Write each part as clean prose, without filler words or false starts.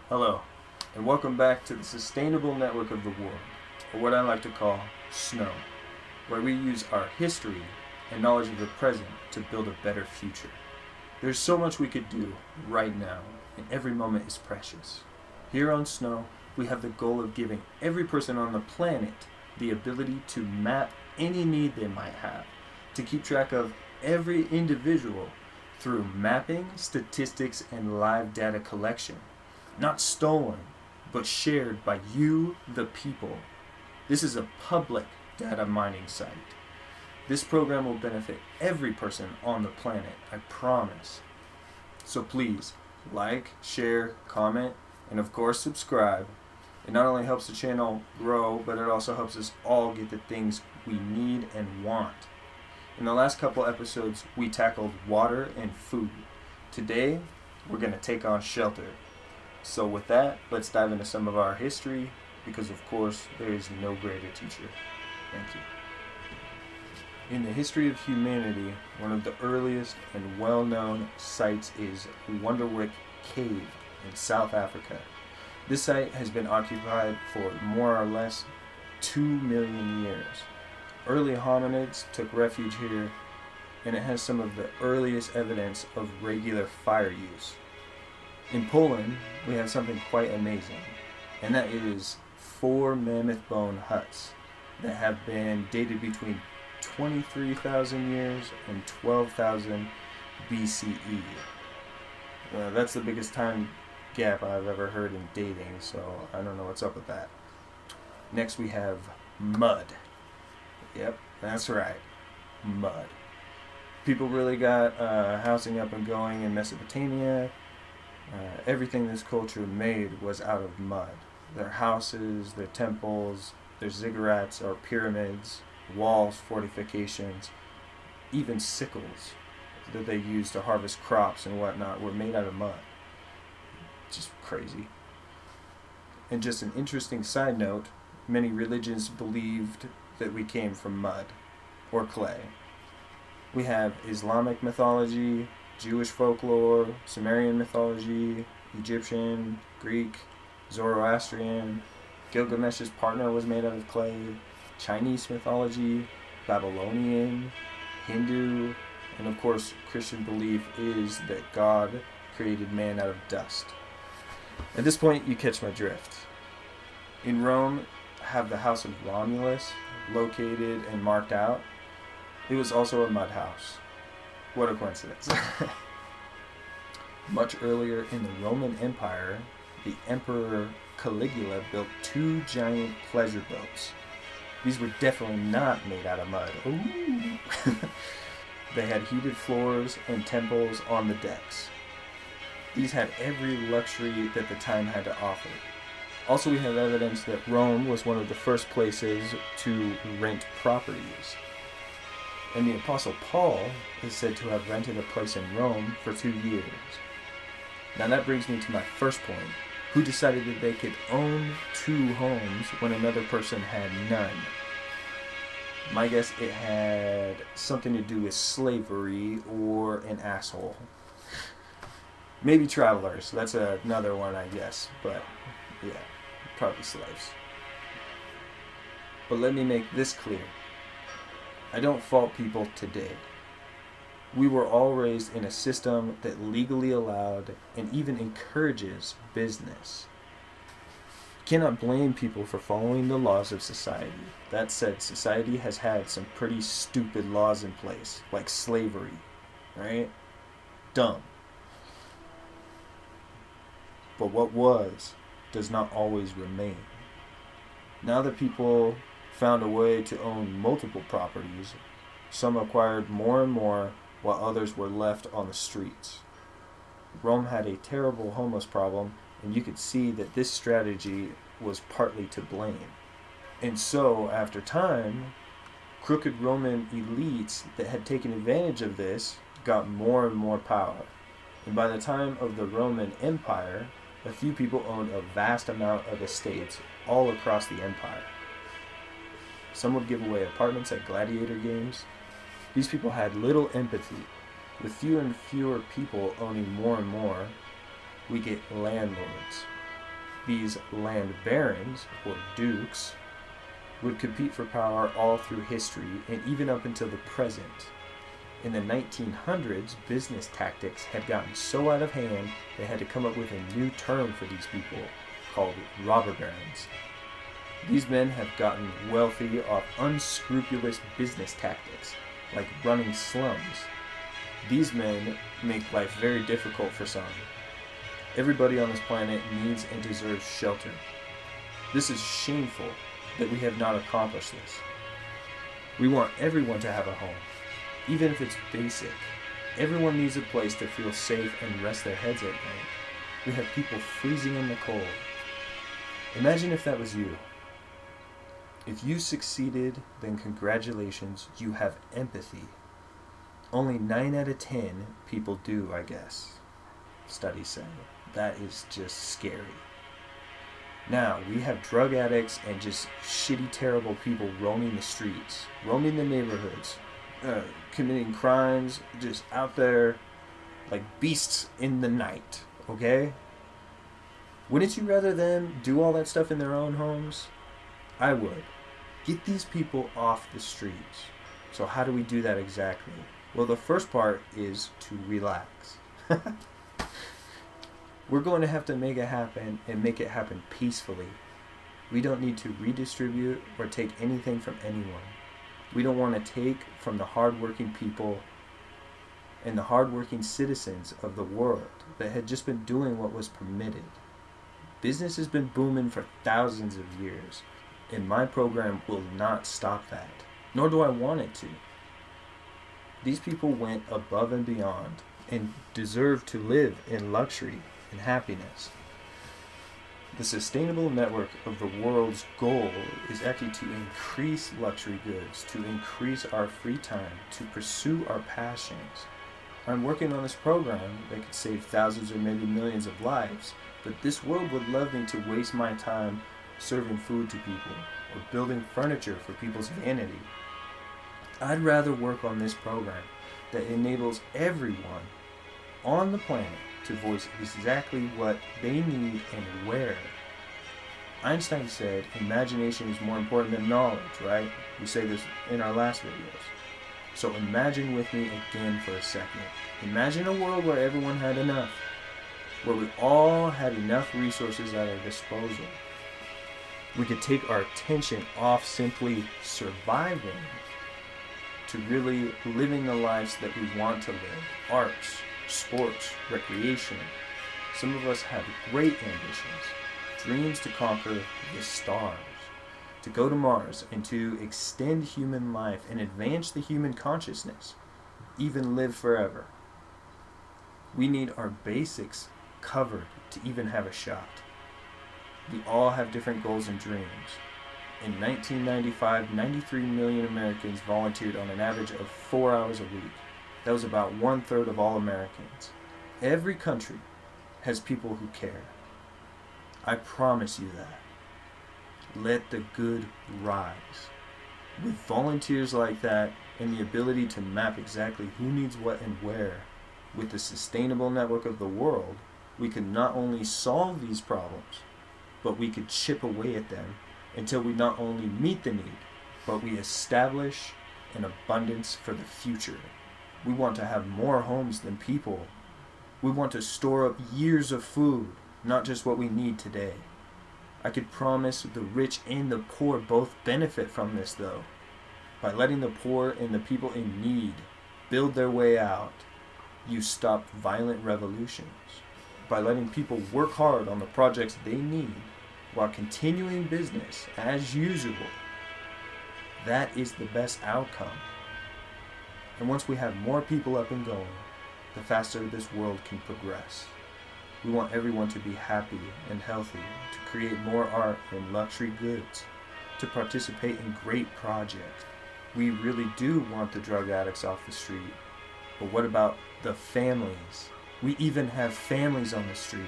Hello, and welcome back to the sustainable network of the world, or what I like to call SNOW, where we use our history and knowledge of the present to build a better future. There's so much we could do right now, and every moment is precious. Here on SNOW, we have the goal of giving every person on the planet the ability to map any need they might have, to keep track of every individual through mapping, statistics, and live data collection. Not stolen, but shared by you, the people. This is a public data mining site. This program will benefit every person on the planet, I promise. So please, like, share, comment, and of course subscribe. It not only helps the channel grow, but it also helps us all get the things we need and want. In the last couple episodes, we tackled water and food. Today, we're going to take on shelter. So with that, let's dive into some of our history, because of course, there is no greater teacher. Thank you. In the history of humanity, one of the earliest and well-known sites is Wonderwick Cave in South Africa. This site has been occupied for more or less 2 million years. Early hominids took refuge here, and it has some of the earliest evidence of regular fire use. In Poland, we have something quite amazing, and that is 4 mammoth bone huts that have been dated between 23,000 years and 12,000 BCE. That's the biggest time gap I've ever heard in dating, so I don't know what's up with that. Next we have mud. Yep, that's right, mud. People really got housing up and going in Mesopotamia. Everything this culture made was out of mud. Their houses, their temples, their ziggurats or pyramids, walls, fortifications, even sickles that they used to harvest crops and whatnot were made out of mud. Just crazy. And just an interesting side note, many religions believed that we came from mud or clay. We have Islamic mythology, Jewish folklore, Sumerian mythology, Egyptian, Greek, Zoroastrian. Gilgamesh's partner was made out of clay. Chinese mythology, Babylonian, Hindu, and of course Christian belief is that God created man out of dust. At this point you catch my drift. In Rome, have the house of Romulus located and marked out. It was also a mud house. What a coincidence. Much earlier in the Roman Empire, the Emperor Caligula built 2 giant pleasure boats. These were definitely not made out of mud. Ooh. They had heated floors and temples on the decks. These had every luxury that the time had to offer. Also, we have evidence that Rome was one of the first places to rent properties. And the Apostle Paul is said to have rented a place in Rome for 2 years. Now that brings me to my first point. Who decided that they could own 2 homes when another person had none? My guess, it had something to do with slavery or an asshole. Maybe travelers. That's another one, I guess. But yeah, probably slaves. But let me make this clear. I don't fault people today. We were all raised in a system that legally allowed and even encourages business. You cannot blame people for following the laws of society. That said, society has had some pretty stupid laws in place, like slavery, right? Dumb. But what was does not always remain. Now that people found a way to own multiple properties, some acquired more and more while others were left on the streets. Rome had a terrible homeless problem, and you could see that this strategy was partly to blame. And so, after time, crooked Roman elites that had taken advantage of this got more and more power. And by the time of the Roman Empire, a few people owned a vast amount of estates all across the empire. Some would give away apartments at gladiator games. These people had little empathy. With fewer and fewer people owning more and more, we get landlords. These land barons, or dukes, would compete for power all through history and even up until the present. In the 1900s, business tactics had gotten so out of hand they had to come up with a new term for these people, called robber barons. These men have gotten wealthy off unscrupulous business tactics, like running slums. These men make life very difficult for some. Everybody on this planet needs and deserves shelter. This is shameful that we have not accomplished this. We want everyone to have a home, even if it's basic. Everyone needs a place to feel safe and rest their heads at night. We have people freezing in the cold. Imagine if that was you. If you succeeded, then congratulations, you have empathy. Only 9 out of 10 people do, I guess. Studies say. That is just scary. Now, we have drug addicts and just shitty, terrible people roaming the streets, roaming the neighborhoods, committing crimes, just out there like beasts in the night, okay? Wouldn't you rather them do all that stuff in their own homes? I would. Get these people off the streets. So how do we do that exactly? Well, the first part is to relax. We're going to have to make it happen and make it happen peacefully. We don't need to redistribute or take anything from anyone. We don't want to take from the hardworking people and the hardworking citizens of the world that had just been doing what was permitted. Business has been booming for thousands of years, and my program will not stop that, nor do I want it to. These people went above and beyond and deserve to live in luxury and happiness. The sustainable network of the world's goal is actually to increase luxury goods, to increase our free time, to pursue our passions. I'm working on this program that could save thousands or maybe millions of lives, but this world would love me to waste my time serving food to people or building furniture for people's vanity. I'd rather work on this program that enables everyone on the planet to voice exactly what they need and where. Einstein said imagination is more important than knowledge, right? We say this in our last videos. So imagine with me again for a second. Imagine a world where everyone had enough, where we all had enough resources at our disposal. We could take our attention off simply surviving to really living the lives that we want to live. Arts, sports, recreation. Some of us have great ambitions, dreams to conquer the stars, to go to Mars and to extend human life and advance the human consciousness, even live forever. We need our basics covered to even have a shot. We all have different goals and dreams. In 1995, 93 million Americans volunteered on an average of 4 hours a week. That was about 1/3 of all Americans. Every country has people who care. I promise you that. Let the good rise. With volunteers like that and the ability to map exactly who needs what and where, with the sustainable network of the world, we could not only solve these problems, but we could chip away at them until we not only meet the need, but we establish an abundance for the future. We want to have more homes than people. We want to store up years of food, not just what we need today. I could promise the rich and the poor both benefit from this, though. By letting the poor and the people in need build their way out, you stop violent revolutions. By letting people work hard on the projects they need while continuing business as usual, that is the best outcome. And once we have more people up and going, the faster this world can progress. We want everyone to be happy and healthy, to create more art and luxury goods, to participate in great projects. We really do want the drug addicts off the street. But what about the families? We even have families on the street.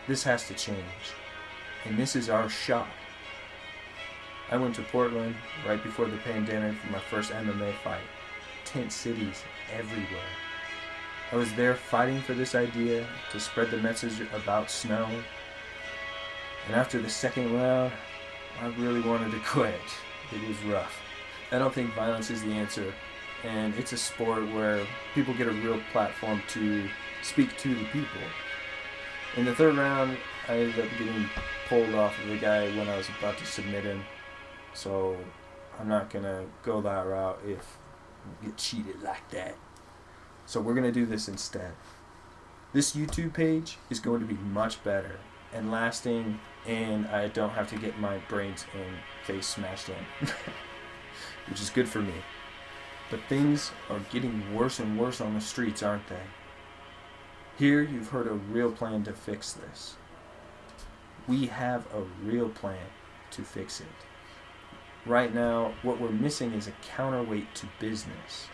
This has to change. And this is our shot. I went to Portland right before the pandemic for my first MMA fight. Tent cities everywhere. I was there fighting for this idea to spread the message about snow. And after the second round, I really wanted to quit. It was rough. I don't think violence is the answer, and it's a sport where people get a real platform to speak to the people. In the third round, I ended up getting pulled off of the guy when I was about to submit him, so I'm not going to go that route if I get cheated like that. So we're going to do this instead. This YouTube page is going to be much better and lasting, and I don't have to get my brains and face smashed in, which is good for me. But things are getting worse and worse on the streets, aren't they? Here you've heard a real plan to fix this. We have a real plan to fix it. Right now, what we're missing is a counterweight to business.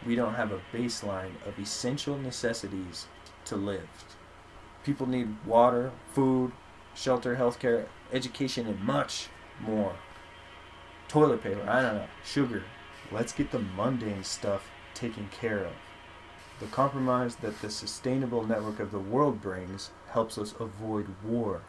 We don't have a baseline of essential necessities to live. People need water, food, shelter, healthcare, education, and much more. Toilet paper, I don't know, sugar. Let's get the mundane stuff taken care of. The compromise that the sustainable network of the world brings helps us avoid war,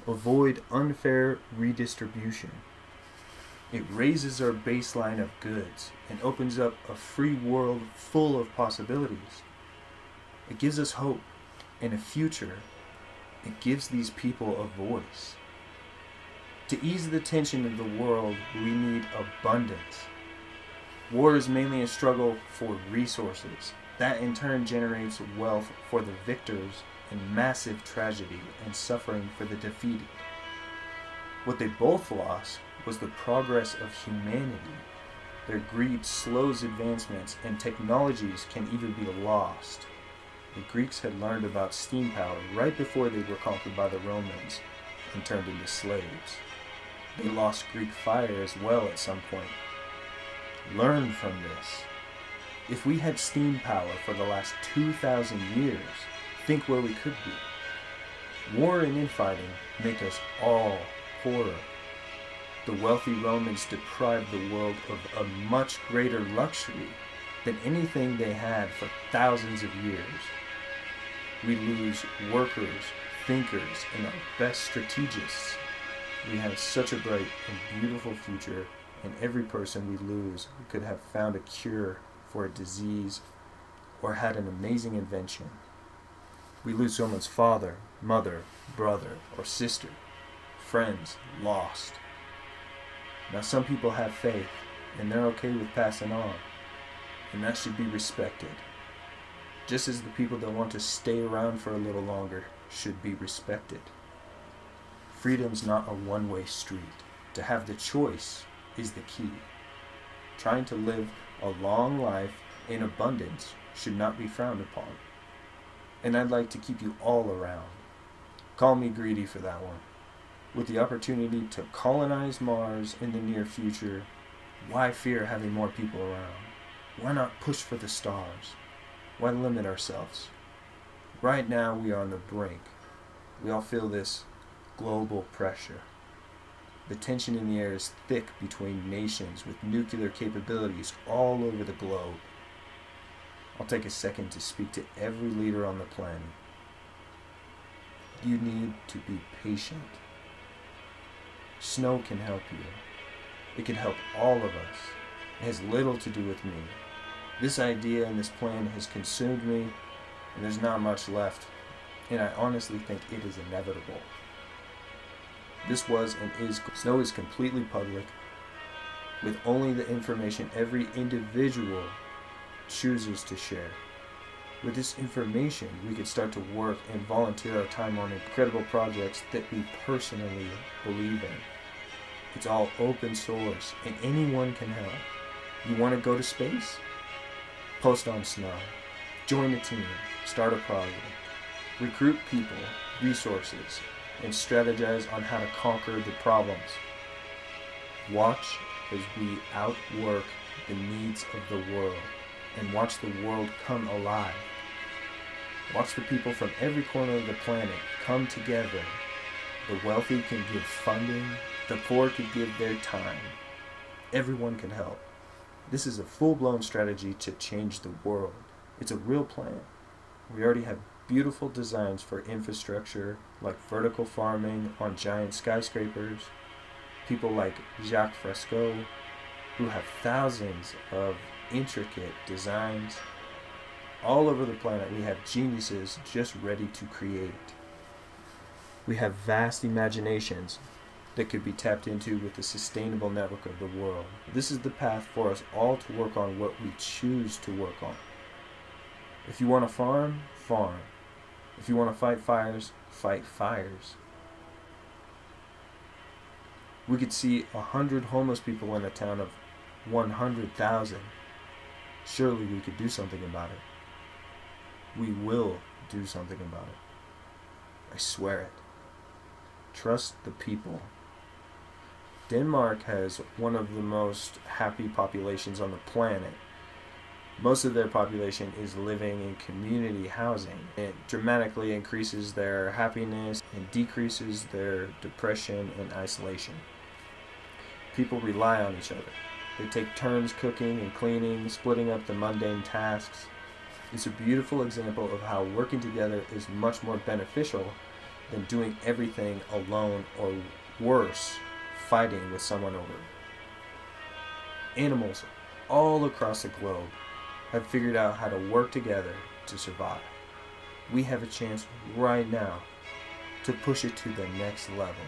avoid unfair redistribution. It raises our baseline of goods and opens up a free world full of possibilities. It gives us hope and a future. It gives these people a voice. To ease the tension of the world, we need abundance. War is mainly a struggle for resources. That in turn generates wealth for the victors and massive tragedy and suffering for the defeated. What they both lost was the progress of humanity. Their greed slows advancements, and technologies can even be lost. The Greeks had learned about steam power right before they were conquered by the Romans and turned into slaves. They lost Greek fire as well at some point. Learn from this. If we had steam power for the last 2,000 years, think where we could be. War and infighting make us all poorer. The wealthy Romans deprived the world of a much greater luxury than anything they had for thousands of years. We lose workers, thinkers, and our best strategists. We have such a bright and beautiful future, and every person we lose could have found a cure for a disease or had an amazing invention. We lose someone's father, mother, brother, or sister, friends lost. Now some people have faith, and they're okay with passing on, and that should be respected. Just as the people that want to stay around for a little longer should be respected. Freedom's not a one-way street. To have the choice is the key. Trying to live a long life in abundance should not be frowned upon. And I'd like to keep you all around. Call me greedy for that one. With the opportunity to colonize Mars in the near future, why fear having more people around? Why not push for the stars? Why limit ourselves? Right now we are on the brink. We all feel this global pressure. The tension in the air is thick between nations with nuclear capabilities all over the globe. I'll take a second to speak to every leader on the planet. You need to be patient. Snow can help you. It can help all of us. It has little to do with me. This idea and this plan has consumed me, and there's not much left, and I honestly think it is inevitable. This was and is, Snow is completely public, with only the information every individual chooses to share. With this information, we could start to work and volunteer our time on incredible projects that we personally believe in. It's all open source, and anyone can help. You want to go to space? Post on Snow. Join a team. Start a project. Recruit people, resources, and strategize on how to conquer the problems. Watch as we outwork the needs of the world, and watch the world come alive. Watch the people from every corner of the planet come together. The wealthy can give funding, the poor can give their time. Everyone can help. This is a full-blown strategy to change the world. It's a real plan. We already have beautiful designs for infrastructure like vertical farming on giant skyscrapers, people like Jacques Fresco, who have thousands of intricate designs. All over the planet, we have geniuses just ready to create. We have vast imaginations that could be tapped into with the sustainable network of the world. This is the path for us all to work on what we choose to work on. If you want to farm, farm. If you want to fight fires, fight fires. We could see 100 homeless people in a town of 100,000. Surely we could do something about it. We will do something about it. I swear it. Trust the people. Denmark has one of the most happy populations on the planet. Most of their population is living in community housing. It dramatically increases their happiness and decreases their depression and isolation. People rely on each other. They take turns cooking and cleaning, splitting up the mundane tasks. It's a beautiful example of how working together is much more beneficial than doing everything alone, or worse, fighting with someone over it. Animals all across the globe have figured out how to work together to survive. We have a chance right now to push it to the next level.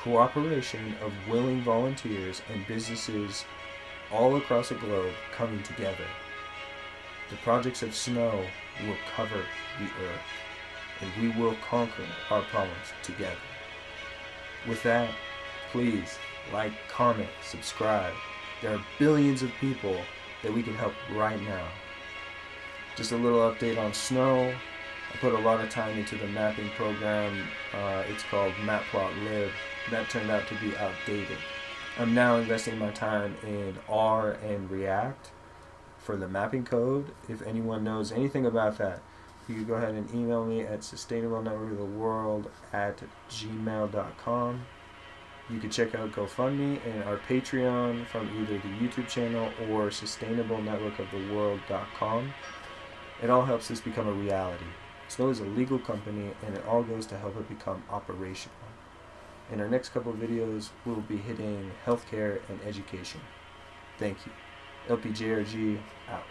Cooperation of willing volunteers and businesses all across the globe coming together. The projects of snow will cover the earth, and we will conquer our problems together. With that, please like, comment, subscribe. There are billions of people that we can help right now. Just a little update on snow. I put a lot of time into the mapping program. It's called Matplotlib. That turned out to be outdated. I'm now investing my time in R and React for the mapping code. If anyone knows anything about that, you can go ahead and email me at sustainablenetworkoftheworld@gmail.com. You can check out GoFundMe and our Patreon from either the YouTube channel or sustainablenetworkoftheworld.com. It all helps this become a reality. Snow is a legal company, and it all goes to help it become operational. In our next couple of videos, we'll be hitting healthcare and education. Thank you. LPJRG out.